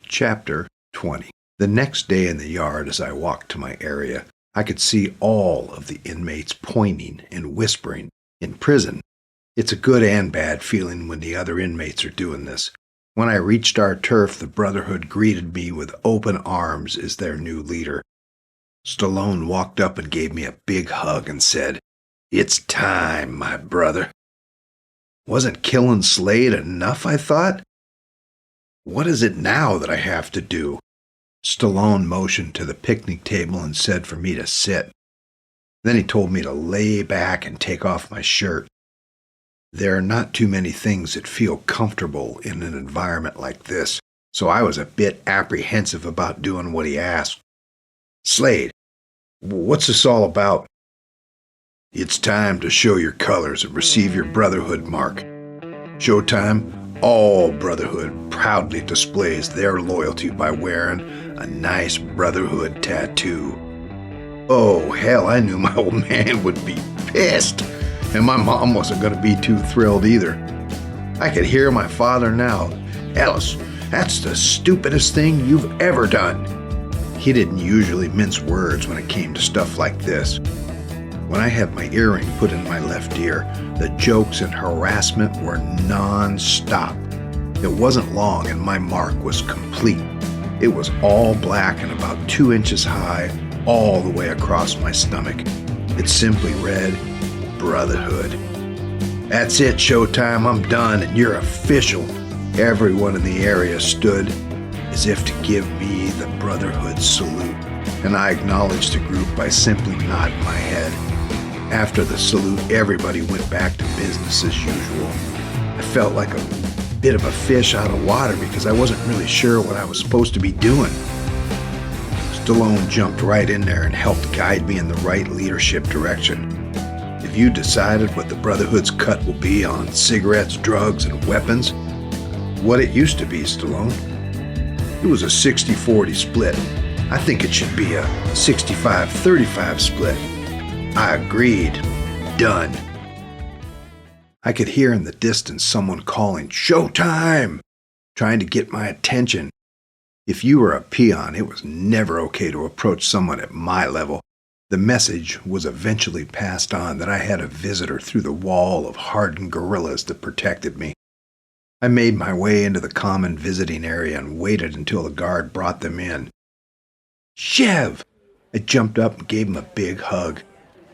Chapter 20. The next day in the yard, as I walked to my area, I could see all of the inmates pointing and whispering. In prison, it's a good and bad feeling when the other inmates are doing this. When I reached our turf, the Brotherhood greeted me with open arms as their new leader. Stallone walked up and gave me a big hug and said, "It's time, my brother." Wasn't killing Slade enough, I thought? What is it now that I have to do? Stallone motioned to the picnic table and said for me to sit. Then he told me to lay back and take off my shirt. There are not too many things that feel comfortable in an environment like this, so I was a bit apprehensive about doing what he asked. "Slade, what's this all about?" "It's time to show your colors and receive your Brotherhood mark. Showtime, all Brotherhood proudly displays their loyalty by wearing a nice Brotherhood tattoo." Oh, hell, I knew my old man would be pissed, and my mom wasn't going to be too thrilled either. I could hear my father now. "Ellis, that's the stupidest thing you've ever done." He didn't usually mince words when it came to stuff like this. When I had my earring put in my left ear, the jokes and harassment were non-stop. It wasn't long and my mark was complete. It was all black and about 2 inches high, all the way across my stomach. It simply read, Brotherhood. "That's it, Showtime, I'm done and you're official." Everyone in the area stood as if to give me the Brotherhood salute, and I acknowledged the group by simply nodding my head. After the salute, everybody went back to business as usual. I felt like a bit of a fish out of water because I wasn't really sure what I was supposed to be doing. Stallone jumped right in there and helped guide me in the right leadership direction. "Have you decided what the Brotherhood's cut will be on cigarettes, drugs, and weapons?" "What it used to be, Stallone. It was a 60-40 split. I think it should be a 65-35 split." I agreed. Done. I could hear in the distance someone calling, "Showtime!" trying to get my attention. If you were a peon, it was never okay to approach someone at my level. The message was eventually passed on that I had a visitor through the wall of hardened guerrillas that protected me. I made my way into the common visiting area and waited until the guard brought them in. "Chev!" I jumped up and gave him a big hug.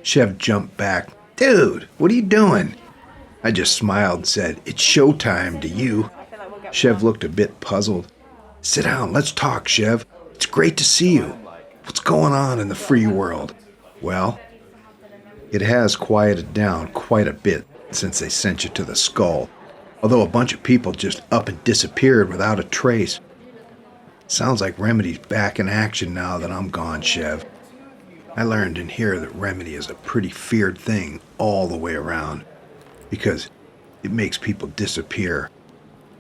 Chev jumped back. "Dude, what are you doing?" I just smiled and said, "It's showtime to you." Chev looked a bit puzzled. "Sit down, let's talk, Chev. It's great to see you. What's going on in the free world?" "Well, it has quieted down quite a bit since they sent you to the Skull, although a bunch of people just up and disappeared without a trace. Sounds like Remedy's back in action now that I'm gone, Chev. I learned in here that Remedy is a pretty feared thing all the way around, because it makes people disappear.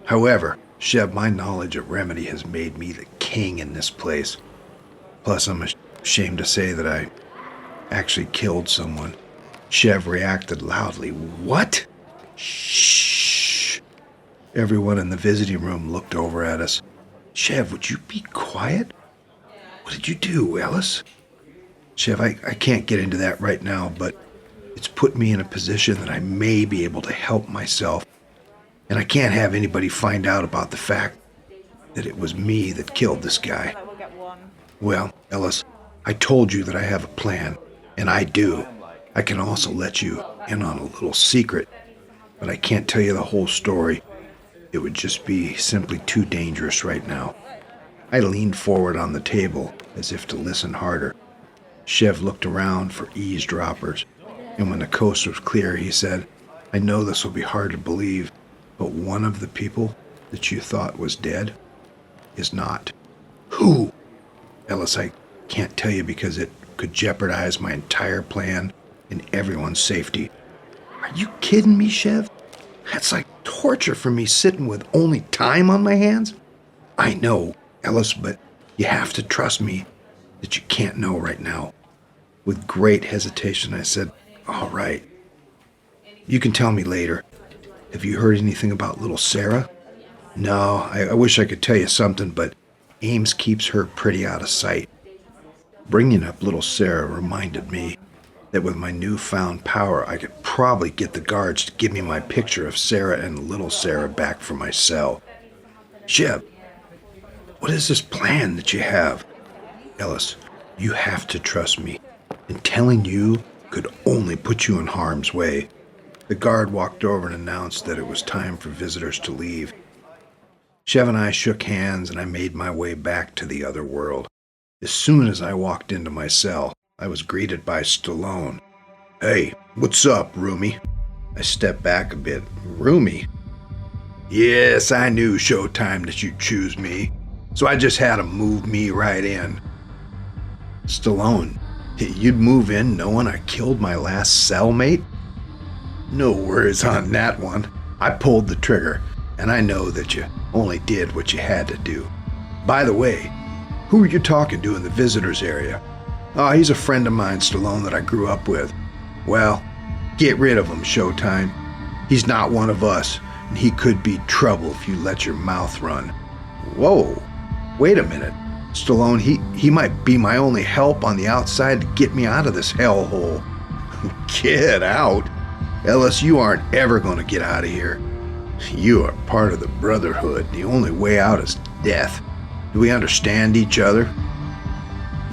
However, Chev, my knowledge of Remedy has made me the king in this place. Plus, I'm ashamed to say that I actually killed someone." Chev reacted loudly. "What?" "Shh." Everyone in the visiting room looked over at us. "Chev, would you be quiet? What did you do, Ellis?" "Chev, I can't get into that right now, but it's put me in a position that I may be able to help myself. And I can't have anybody find out about the fact that it was me that killed this guy." "Well, Ellis, I told you that I have a plan, and I do. I can also let you in on a little secret, but I can't tell you the whole story. It would just be simply too dangerous right now." I leaned forward on the table as if to listen harder. Chev looked around for eavesdroppers, and when the coast was clear, he said, "I know this will be hard to believe, but one of the people that you thought was dead is not." "Who?" "Ellis, I can't tell you because it could jeopardize my entire plan and everyone's safety." "Are you kidding me, Chev? That's like torture for me sitting with only time on my hands." "I know, Ellis, but you have to trust me that you can't know right now." With great hesitation, I said, "All right. You can tell me later. Have you heard anything about little Sarah?" "No, I wish I could tell you something, but Ames keeps her pretty out of sight. Bringing up little Sarah reminded me that with my newfound power, I could probably get the guards to give me my picture of Sarah and little Sarah back from my cell. Shep, what is this plan that you have? Ellis, you have to trust me. And telling you could only put you in harm's way. The guard walked over and announced that it was time for visitors to leave. Chev and I shook hands, and I made my way back to the other world. As soon as I walked into my cell, I was greeted by Stallone. Hey, what's up, Roomy? I stepped back a bit. Roomy? Yes, I knew Showtime that you'd choose me, so I just had to move me right in. Stallone, you'd move in knowing I killed my last cellmate? No worries on that one. I pulled the trigger, and I know that you only did what you had to do. By the way, who are you talking to in the visitors area? Oh, he's a friend of mine, Stallone, that I grew up with. Well, get rid of him, Showtime. He's not one of us, and he could be trouble if you let your mouth run. Whoa, wait a minute. Stallone, he might be my only help on the outside to get me out of this hellhole. Get out? Ellis, you aren't ever going to get out of here. You are part of the Brotherhood. The only way out is death. Do we understand each other?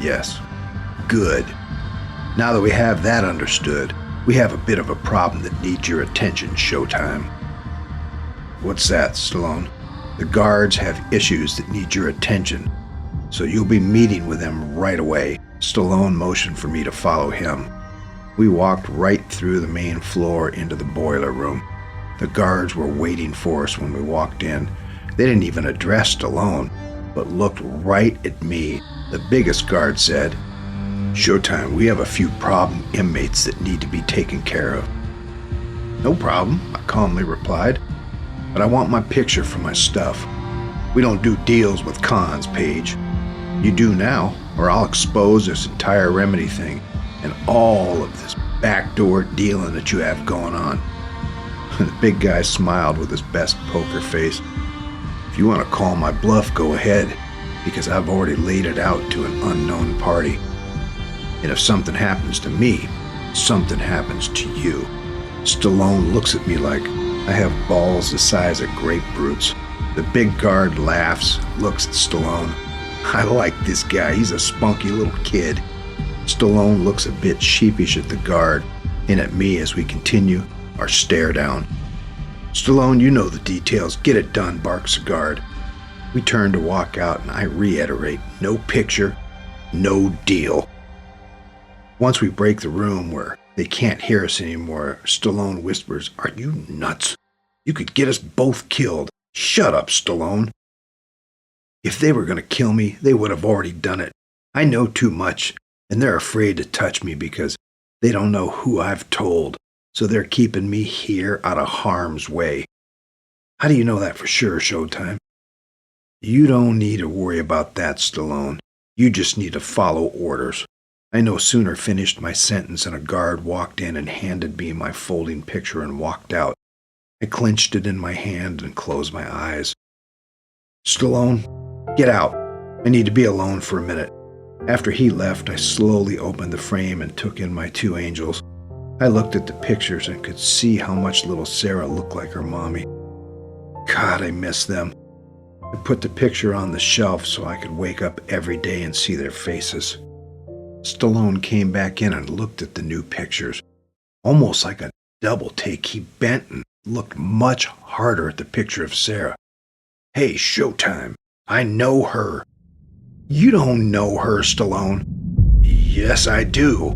Yes. Good. Now that we have that understood, we have a bit of a problem that needs your attention, Showtime. What's that, Stallone? The guards have issues that need your attention, so you'll be meeting with them right away. Stallone motioned for me to follow him. We walked right through the main floor into the boiler room. The guards were waiting for us when we walked in. They didn't even address Stallone, but looked right at me. The biggest guard said, Showtime, we have a few problem inmates that need to be taken care of. No problem, I calmly replied, but I want my picture for my stuff. We don't do deals with cons, Paige. You do now, or I'll expose this entire Remedy thing and all of this backdoor dealing that you have going on. The big guy smiled with his best poker face. If you want to call my bluff, go ahead, because I've already laid it out to an unknown party. And if something happens to me, something happens to you. Stallone looks at me like I have balls the size of grapefruits. The big guard laughs, looks at Stallone. I like this guy, he's a spunky little kid. Stallone looks a bit sheepish at the guard and at me as we continue our stare down. Stallone, you know the details. Get it done, barks the guard. We turn to walk out and I reiterate, no picture, no deal. Once we break the room where they can't hear us anymore, Stallone whispers, are you nuts? You could get us both killed. Shut up, Stallone. If they were going to kill me, they would have already done it. I know too much, and they're afraid to touch me because they don't know who I've told, so they're keeping me here out of harm's way. How do you know that for sure, Showtime? You don't need to worry about that, Stallone. You just need to follow orders. I no sooner finished my sentence than a guard walked in and handed me my folding picture and walked out. I clenched it in my hand and closed my eyes. Stallone, get out. I need to be alone for a minute. After he left, I slowly opened the frame and took in my two angels. I looked at the pictures and could see how much little Sarah looked like her mommy. God, I miss them. I put the picture on the shelf so I could wake up every day and see their faces. Stallone came back in and looked at the new pictures. Almost like a double take, he bent and looked much harder at the picture of Sarah. Hey, Showtime, I know her. You don't know her, Stallone. Yes, I do.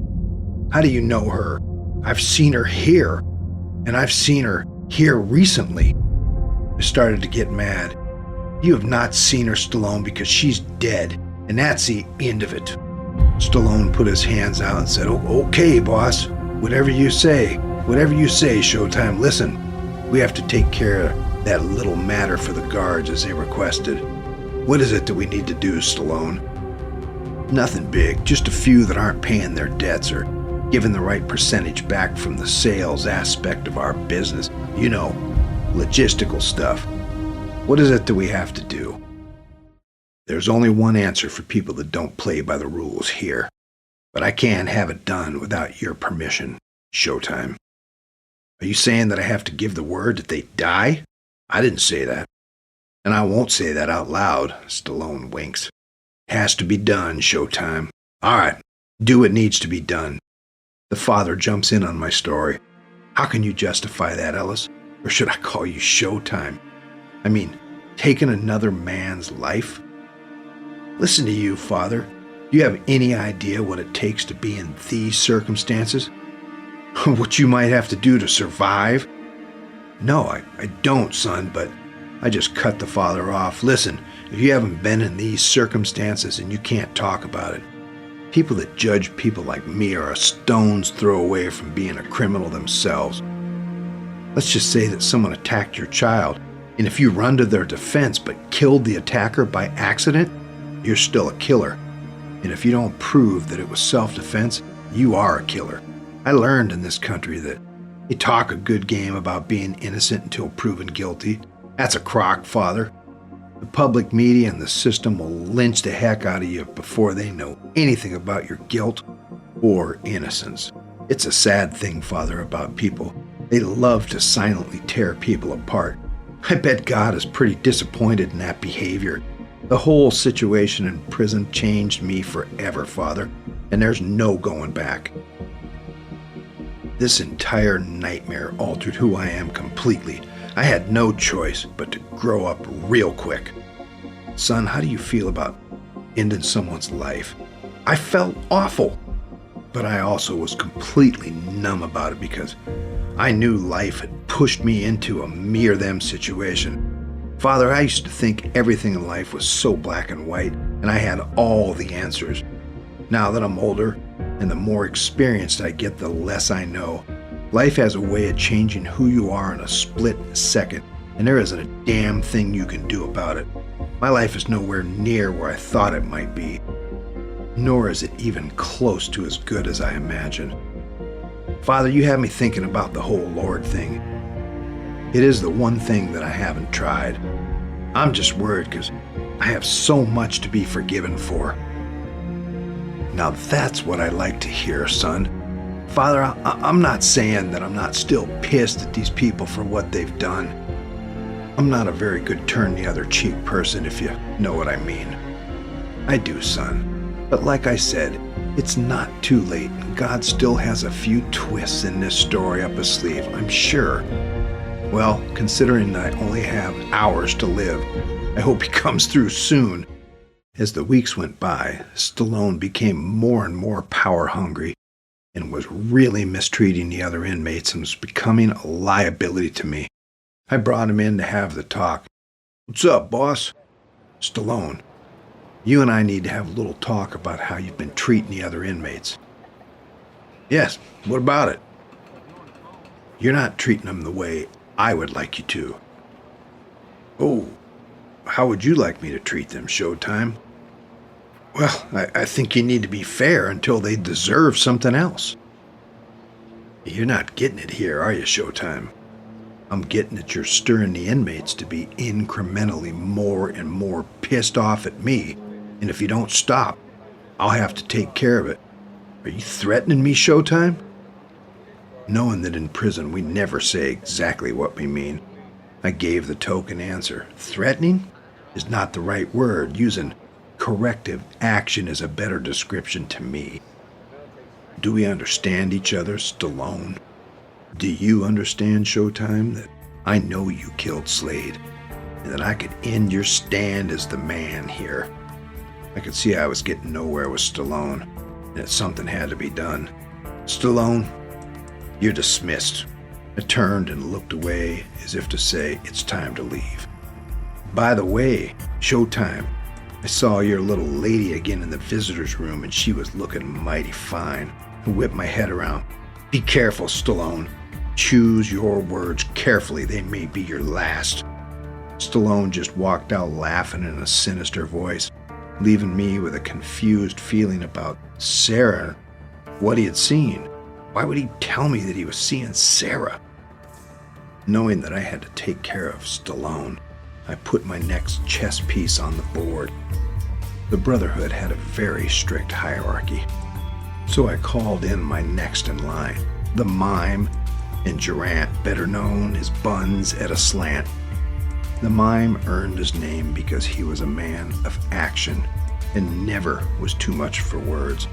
How do you know her? I've seen her here, and I've seen her here recently. I started to get mad. You have not seen her, Stallone, because she's dead, and that's the end of it. Stallone put his hands out and said, okay, boss, whatever you say, Showtime. Listen, we have to take care of that little matter for the guards as they requested. What is it that we need to do, Stallone? Nothing big, just a few that aren't paying their debts or giving the right percentage back from the sales aspect of our business. You know, logistical stuff. What is it that we have to do? There's only one answer for people that don't play by the rules here. But I can't have it done without your permission. Showtime. Are you saying that I have to give the word that they die? I didn't say that. And I won't say that out loud. Stallone winks. Has to be done, Showtime. All right, do what needs to be done. The father jumps in on my story. How can you justify that, Ellis? Or should I call you Showtime? I mean, taking another man's life? Listen to you, Father. Do you have any idea what it takes to be in these circumstances? What you might have to do to survive? No, I don't, son, but I just cut the father off. Listen, if you haven't been in these circumstances and you can't talk about it, people that judge people like me are a stone's throw away from being a criminal themselves. Let's just say that someone attacked your child, and if you run to their defense but killed the attacker by accident, you're still a killer. And if you don't prove that it was self-defense, you are a killer. I learned in this country that you talk a good game about being innocent until proven guilty. That's a crock, Father. The public media and the system will lynch the heck out of you before they know anything about your guilt or innocence. It's a sad thing, Father, about people. They love to silently tear people apart. I bet God is pretty disappointed in that behavior. The whole situation in prison changed me forever, Father, and there's no going back. This entire nightmare altered who I am completely. I had no choice but to grow up real quick. Son, how do you feel about ending someone's life? I felt awful, but I also was completely numb about it because I knew life had pushed me into a me-or-them situation. Father, I used to think everything in life was so black and white, and I had all the answers. Now that I'm older, and the more experienced I get, the less I know. Life has a way of changing who you are in a split second, and there isn't a damn thing you can do about it. My life is nowhere near where I thought it might be, nor is it even close to as good as I imagined. Father, you have me thinking about the whole Lord thing. It is the one thing that I haven't tried. I'm just worried because I have so much to be forgiven for. Now that's what I like to hear, son. Father, I'm not saying that I'm not still pissed at these people for what they've done. I'm not a very good turn-the-other-cheek person, if you know what I mean. I do, son. But like I said, it's not too late, and God still has a few twists in this story up his sleeve, I'm sure. Well, considering I only have hours to live, I hope he comes through soon. As the weeks went by, Stallone became more and more power-hungry and was really mistreating the other inmates and was becoming a liability to me. I brought him in to have the talk. What's up, boss? Stallone, you and I need to have a little talk about how you've been treating the other inmates. Yes, what about it? You're not treating them the way I would like you to. Oh, how would you like me to treat them, Showtime? Well, I think you need to be fair until they deserve something else. You're not getting it here, are you, Showtime? I'm getting that you're stirring the inmates to be incrementally more and more pissed off at me, and if you don't stop, I'll have to take care of it. Are you threatening me, Showtime? Knowing that in prison we never say exactly what we mean, I gave the token answer. Threatening is not the right word. Using corrective action is a better description to me. Do we understand each other, Stallone? Do you understand, Showtime, that I know you killed Slade, and that I could end your stand as the man here? I could see I was getting nowhere with Stallone, and that something had to be done. Stallone, you're dismissed. I turned and looked away as if to say, it's time to leave. By the way, Showtime, I saw your little lady again in the visitor's room and she was looking mighty fine. I whipped my head around. Be careful, Stallone. Choose your words carefully. They may be your last. Stallone just walked out laughing in a sinister voice, leaving me with a confused feeling about Sarah, what he had seen. Why would he tell me that he was seeing Sarah? Knowing that I had to take care of Stallone, I put my next chess piece on the board. The Brotherhood had a very strict hierarchy. So I called in my next in line, the Mime, and Durant, better known as Buns at a Slant. The Mime earned his name because he was a man of action and never was too much for words.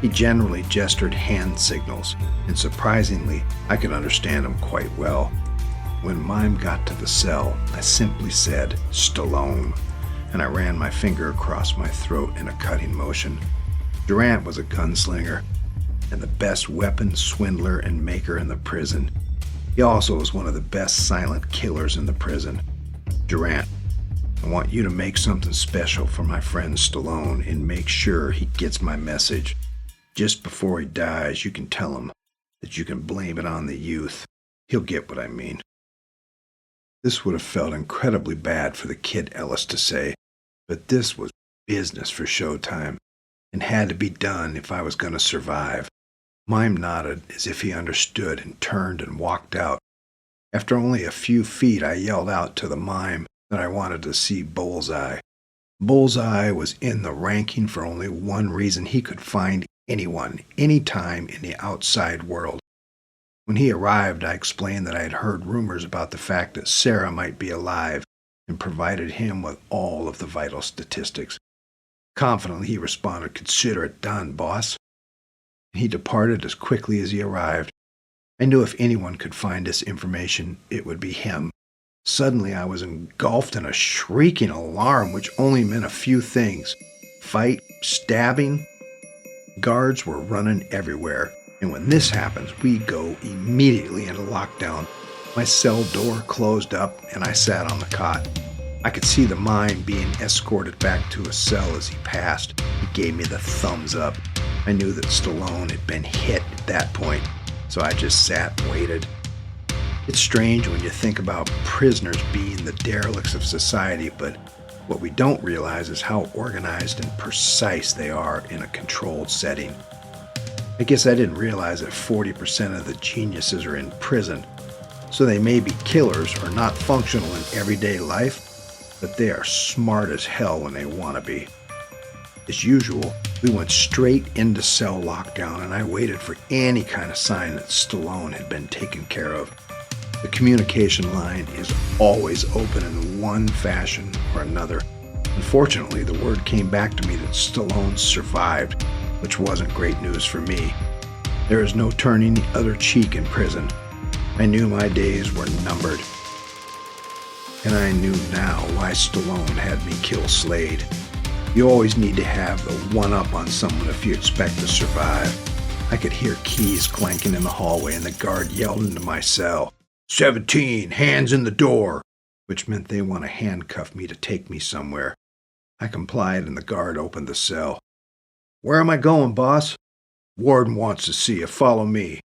He generally gestured hand signals, and surprisingly, I could understand him quite well. When Mime got to the cell, I simply said, "Stallone," and I ran my finger across my throat in a cutting motion. Durant was a gunslinger and the best weapon swindler and maker in the prison. He also was one of the best silent killers in the prison. "Durant, I want you to make something special for my friend Stallone and make sure he gets my message. Just before he dies, you can tell him that you can blame it on the youth. He'll get what I mean." This would have felt incredibly bad for the Kid Ellis to say, but this was business for Showtime and had to be done if I was going to survive. Mime nodded as if he understood and turned and walked out. After only a few feet, I yelled out to the Mime that I wanted to see Bullseye. Bullseye was in the ranking for only one reason: he could find anyone, anytime in the outside world. When he arrived, I explained that I had heard rumors about the fact that Sarah might be alive and provided him with all of the vital statistics. Confidently, he responded, "Consider it done, boss." He departed as quickly as he arrived. I knew if anyone could find this information, it would be him. Suddenly, I was engulfed in a shrieking alarm which only meant a few things: fight, stabbing. Guards were running everywhere, and when this happens, we go immediately into lockdown. My cell door closed up, and I sat on the cot. I could see the Mime being escorted back to his cell as he passed. He gave me the thumbs up. I knew that Stallone had been hit at that point, so I just sat and waited. It's strange when you think about prisoners being the derelicts of society, but what we don't realize is how organized and precise they are in a controlled setting. I guess I didn't realize that 40% of the geniuses are in prison, so they may be killers or not functional in everyday life, but they are smart as hell when they want to be. As usual, we went straight into cell lockdown, and I waited for any kind of sign that Stallone had been taken care of. The communication line is always open in one fashion or another. Unfortunately, the word came back to me that Stallone survived, which wasn't great news for me. There is no turning the other cheek in prison. I knew my days were numbered. And I knew now why Stallone had me kill Slade. You always need to have the one-up on someone if you expect to survive. I could hear keys clanking in the hallway, and the guard yelled into my cell, "17, hands in the door," which meant they want to handcuff me to take me somewhere. I complied, and the guard opened the cell. "Where am I going, boss?" "Warden wants to see you. Follow me."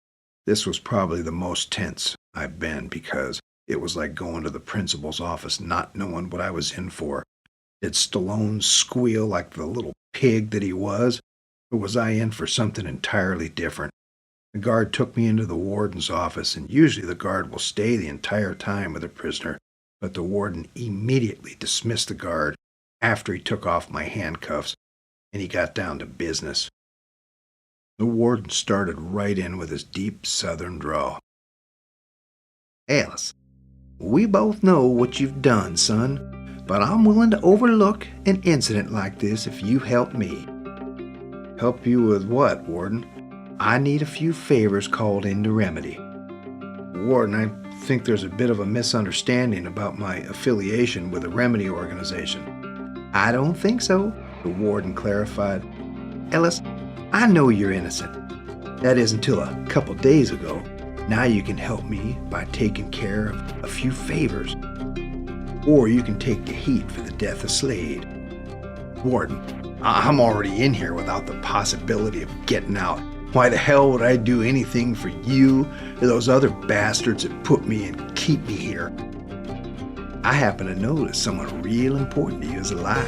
This was probably the most tense I've been, because it was like going to the principal's office not knowing what I was in for. Did Stallone squeal like the little pig that he was, or was I in for something entirely different? The guard took me into the warden's office, and usually the guard will stay the entire time with a prisoner, but the warden immediately dismissed the guard after he took off my handcuffs, and he got down to business. The warden started right in with his deep southern drawl. "Ellis, we both know what you've done, son, but I'm willing to overlook an incident like this if you help me." "Help you with what, Warden?" "I need a few favors called into remedy." "Warden, I think there's a bit of a misunderstanding about my affiliation with a remedy organization." "I don't think so," the warden clarified. "Ellis, I know you're innocent. That is, until a couple days ago. Now you can help me by taking care of a few favors. Or you can take the heat for the death of Slade." "Warden, I'm already in here without the possibility of getting out. Why the hell would I do anything for you or those other bastards that put me and keep me here?" "I happen to know that someone real important to you is alive,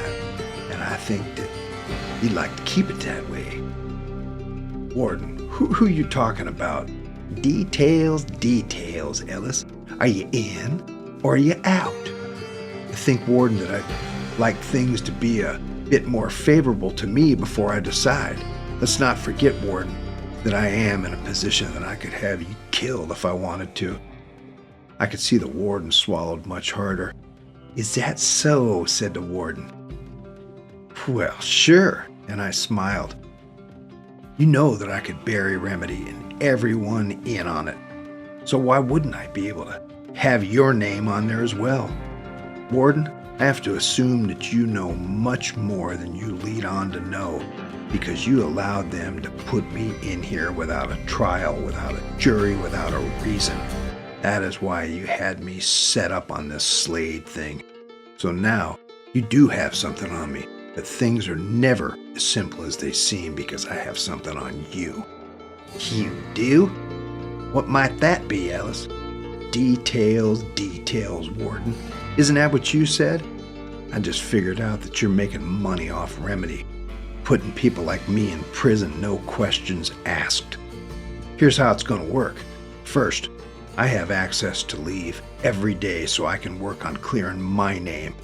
and I think that you'd like to keep it that way." "Warden, who are you talking about?" Details, Ellis. Are you in or are you out?" "I think, Warden, that I'd like things to be a bit more favorable to me before I decide. Let's not forget, Warden, that I am in a position that I could have you killed if I wanted to." I could see the warden swallowed much harder. "Is that so?" said the warden. "Well, sure," and I smiled. "You know that I could bury Remedy and everyone in on it. So why wouldn't I be able to have your name on there as well? Warden, I have to assume that you know much more than you lead on to know, because you allowed them to put me in here without a trial, without a jury, without a reason. That is why you had me set up on this Slade thing. So now you do have something on me, but things are never as simple as they seem because I have something on you." "You do? What might that be, Ellis?" Details, Warden. Isn't that what you said? I just figured out that you're making money off Remedy, putting people like me in prison, no questions asked. Here's how it's going to work. First, I have access to leave every day so I can work on clearing my name.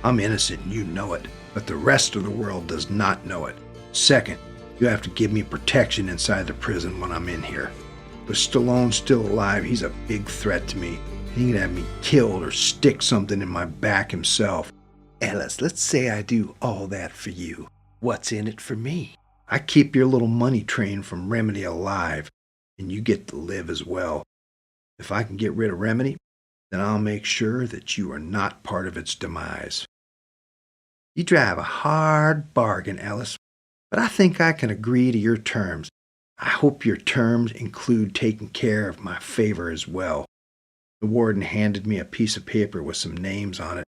I'm innocent and you know it, but the rest of the world does not know it. Second, you have to give me protection inside the prison when I'm in here. With Stallone still alive, he's a big threat to me. He can have me killed or stick something in my back himself. Ellis, let's say I do all that for you. What's in it for me? I keep your little money train from Remedy alive, and you get to live as well. If I can get rid of Remedy, then I'll make sure that you are not part of its demise. You drive a hard bargain, Ellis, but I think I can agree to your terms. I hope your terms include taking care of my favor as well. The warden handed me a piece of paper with some names on it,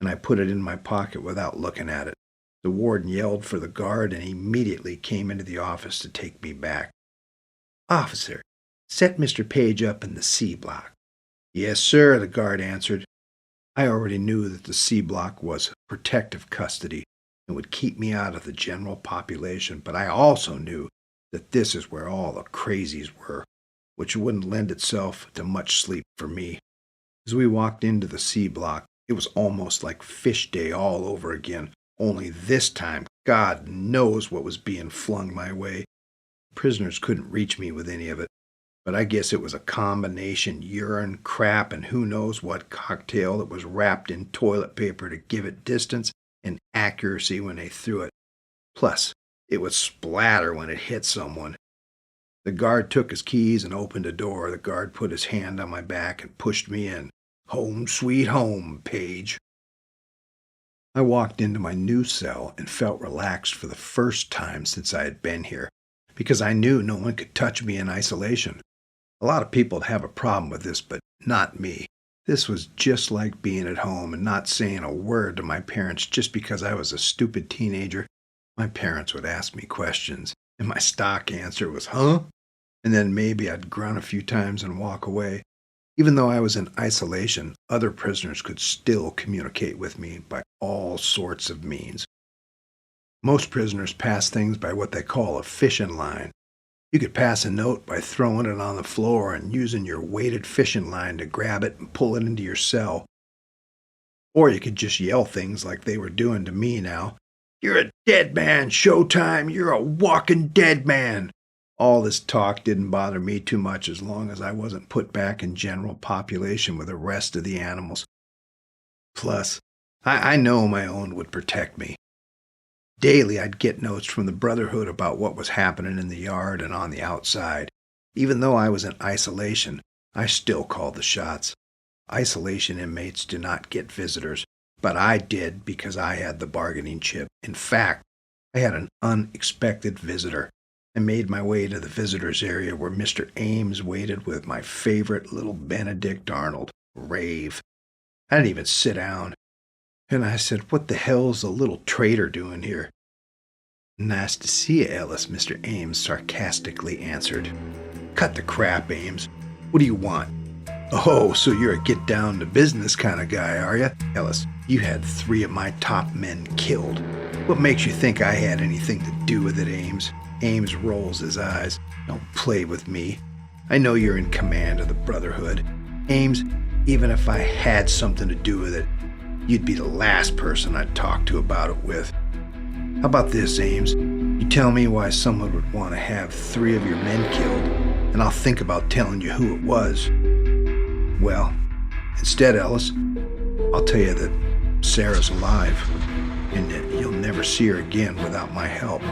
and I put it in my pocket without looking at it. The warden yelled for the guard and immediately came into the office to take me back. "Officer, set Mr. Page up in the C block." "Yes, sir," the guard answered. I already knew that the C block was protective custody and would keep me out of the general population, but I also knew that this is where all the crazies were, which wouldn't lend itself to much sleep for me. As we walked into the C block, it was almost like fish day all over again, only this time God knows what was being flung my way. Prisoners couldn't reach me with any of it, but I guess it was a combination urine, crap, and who knows what cocktail that was wrapped in toilet paper to give it distance and accuracy when they threw it. Plus, it would splatter when it hit someone. The guard took his keys and opened a door. The guard put his hand on my back and pushed me in. "Home sweet home, Page." I walked into my new cell and felt relaxed for the first time since I had been here, because I knew no one could touch me in isolation. A lot of people have a problem with this, but not me. This was just like being at home and not saying a word to my parents just because I was a stupid teenager. My parents would ask me questions, and my stock answer was, "Huh?" And then maybe I'd grunt a few times and walk away. Even though I was in isolation, other prisoners could still communicate with me by all sorts of means. Most prisoners pass things by what they call a fishing line. You could pass a note by throwing it on the floor and using your weighted fishing line to grab it and pull it into your cell. Or you could just yell things like they were doing to me now. "You're a dead man, Showtime! You're a walking dead man!" All this talk didn't bother me too much as long as I wasn't put back in general population with the rest of the animals. Plus, I know my own would protect me. Daily I'd get notes from the Brotherhood about what was happening in the yard and on the outside. Even though I was in isolation, I still called the shots. Isolation inmates do not get visitors, but I did because I had the bargaining chip. In fact, I had an unexpected visitor. I made my way to the visitors area where Mr. Ames waited with my favorite little Benedict Arnold, Rave. I didn't even sit down. And I said, "What the hell's the little traitor doing here?" "Nice to see you, Ellis," Mr. Ames sarcastically answered. "Cut the crap, Ames. What do you want?" "Oh, so you're a get-down-to-business kind of guy, are you?" "Ellis, you had 3 of my top men killed. What makes you think I had anything to do with it, Ames?" Ames rolls his eyes. "Don't play with me. I know you're in command of the Brotherhood. Ames, even if I had something to do with it, you'd be the last person I'd talk to about it with." How about this, Ames? You tell me why someone would want to have 3 of your men killed, and I'll think about telling you who it was. Well, instead, Ellis, I'll tell you that Sarah's alive, and that you'll never see her again without my help.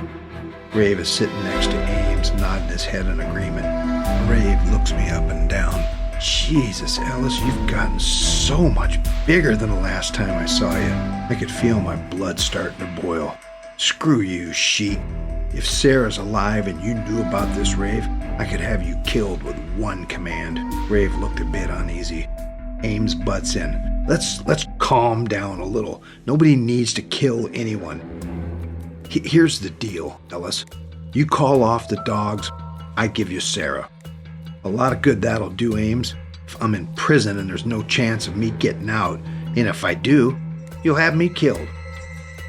Rave is sitting next to Ames, nodding his head in agreement. Rave looks me up and down. Jesus, Ellis, you've gotten so much bigger than the last time I saw you. I could feel my blood starting to boil. Screw you, sheep. If Sarah's alive and you knew about this, Rave, I could have you killed with one command. Rave looked a bit uneasy. Ames butts in. Let's calm down a little. Nobody needs to kill anyone. Here's the deal, Ellis. You call off the dogs, I give you Sarah. A lot of good that'll do, Ames. If I'm in prison and there's no chance of me getting out, and if I do, you'll have me killed.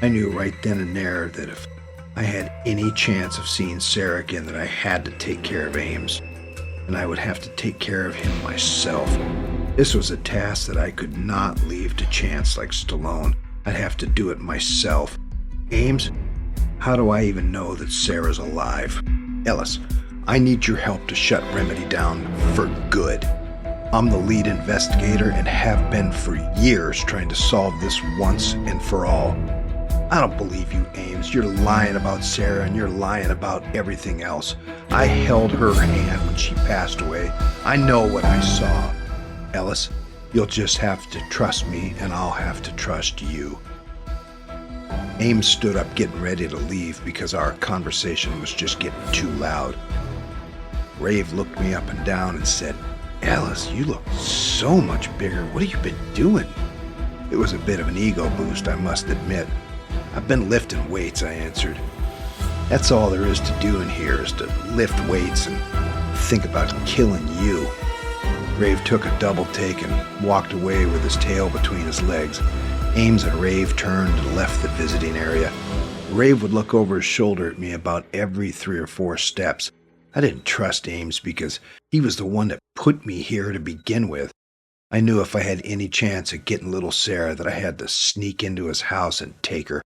I knew right then and there that if I had any chance of seeing Sarah again, that I had to take care of Ames, and I would have to take care of him myself. This was a task that I could not leave to chance like Stallone. I'd have to do it myself. Ames, how do I even know that Sarah's alive? Ellis, I need your help to shut Remedy down for good. I'm the lead investigator and have been for years trying to solve this once and for all. I don't believe you, Ames. You're lying about Sarah and you're lying about everything else. I held her hand when she passed away. I know what I saw. Ellis, you'll just have to trust me and I'll have to trust you. Ames stood up getting ready to leave because our conversation was just getting too loud. Rave looked me up and down and said, Ellis, you look so much bigger. What have you been doing? It was a bit of an ego boost, I must admit. I've been lifting weights, I answered. That's all there is to do in here, is to lift weights and think about killing you. Rave took a double take and walked away with his tail between his legs. Ames and Rave turned and left the visiting area. Rave would look over his shoulder at me about every 3 or 4 steps. I didn't trust Ames because he was the one that put me here to begin with. I knew if I had any chance of getting little Sarah that I had to sneak into his house and take her.